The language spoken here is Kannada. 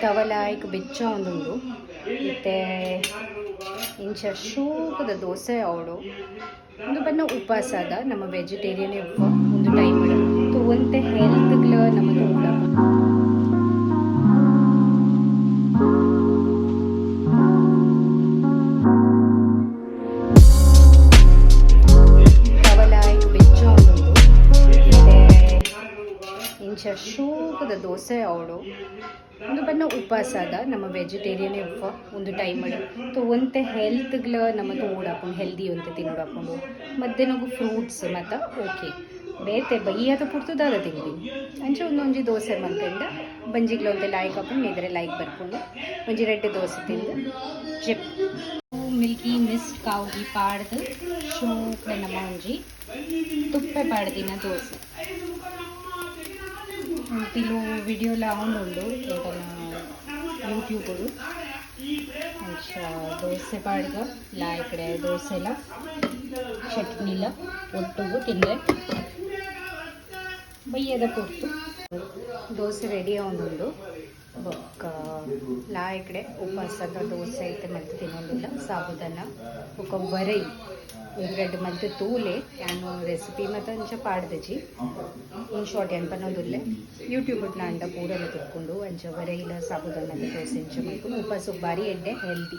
ತವಲಾಯ್ಕ್ ಬೆಚ್ಚ ಒಂದುಂಡು ಮತ್ತು ಇಂಚ ಶೂಪದ ದೋಸೆ ಅವಡು ಒಂದು ಬಣ್ಣ ಉಪವಾಸದ ನಮ್ಮ ವೆಜಿಟೇರಿಯನ್ ಉಪ್ಪ ಒಂದು ಟೈಮ್ ತೂವಂತೆ ಹೆಲ್ತ್ಗ್ಲ ನಮಗೆ ಊಟ ತವಲಾಯ್ಕ್ ಬೆಚ್ಚ ಒಂದುಂಡು ಮತ್ತು ಇಂಚ ಶೂಪದ ದೋಸೆ ಅವಡು ಒಂದು ಬಣ್ಣ ಉಪವಾಸದ ನಮ್ಮ ವೆಜಿಟೇರಿಯನ್ ಉಪ್ಪ ಒಂದು ಟೈಮ್ ತೂವಂತೆ ಹೆಲ್ತ್ಗ್ಲ ನಮಗೆ ಊಡಾಕೊಂಡು ಹೆಲ್ದಿ ಅಂತ ತಿನ್ನೋಡಾಕೊಂಡು ಮಧ್ಯಾಹ್ನಗೂ ಫ್ರೂಟ್ಸ್ ಮತ್ತು ಓಕೆ ಬೇತೆ ಬೈಯದ ಪುರ್ತು ದಾದ ತಿಂಡಿ ಅಂಚೆ ಒಂದೊಂಜಿ ದೋಸೆ ಮಲ್ಕಂಡ ಬಂಜಿಗ್ಲ ಒಂತೆ ಲಾಯ್ಕ್ ಹಾಕೊಂಡು ಎದುರೆ ಲೈಕ್ ಬರ್ಕೊಂಡು ಒಂಜಿ ರೆಡ್ಡು ದೋಸೆ ತಿಂದು ಜಿಪ್ ಮಿಲ್ಕಿ ಮಿಸ್ಟ್ ಕಾವುಗಿ ಪಾಡ್ದು ಶೋಕ್ಲೆ ನಮ್ಮ ಒಂಜಿ ತುಪ್ಪೆ ಪಾಡ್ದಿನ ದೋಸೆ ತಿಳು ವಿಡಿಯೋಲ ಆವೊಂದುಂಡು ಯೂಟ್ಯೂಬಡು ಅಂಚ ದೋಸೆ ಪಾಡ್ಗ ಲಾಯ್ಕಡೆ ದೋಸೆಲ ಚಟ್ನಿಲ ಒಟ್ಟುಗು ತಿಂದೆ ಬಯ್ಯದ ಪುರ್ತು ದೋಸೆ ರೆಡಿ ಆವೊಂದುಂಡು ಬೊಕ್ಕ ಲಾಯ್ಕಡೆ ಉಪವಾಸದ ದೋಸೆ ಐತೆ ಮತ್ತೆ ತಿನ್ನೋದಿಲ್ಲ ಸಾಬುದಾನ ಬೊಕ್ಕ ವರೈ ಬ್ರೆಡ್ ಮತ್ತು ತೂಲೆ ನಾನು ರೆಸಿಪಿ ಮತ್ತು ಅಂಚ ಪಾಡ್ದಜಿ ಇನ್ ಶಾರ್ಟ್ ಏನು ಪನ್ನೋದಿಲ್ಲ ಯೂಟ್ಯೂಬ್ ನಾಂಡ ಪೂರೆಲ್ಲ ತಿಳ್ಕೊಂಡು ಅಂಚ ವರೈಲ ಸಾಬುದಾನ ದೋಸೆ ಇಂಚ ಮಾಡ್ಕೊಂಡು ಉಪವಾಸಕ್ಕೆ ಭಾರಿ ಎಡ್ಡೆ ಹೆಲ್ದಿ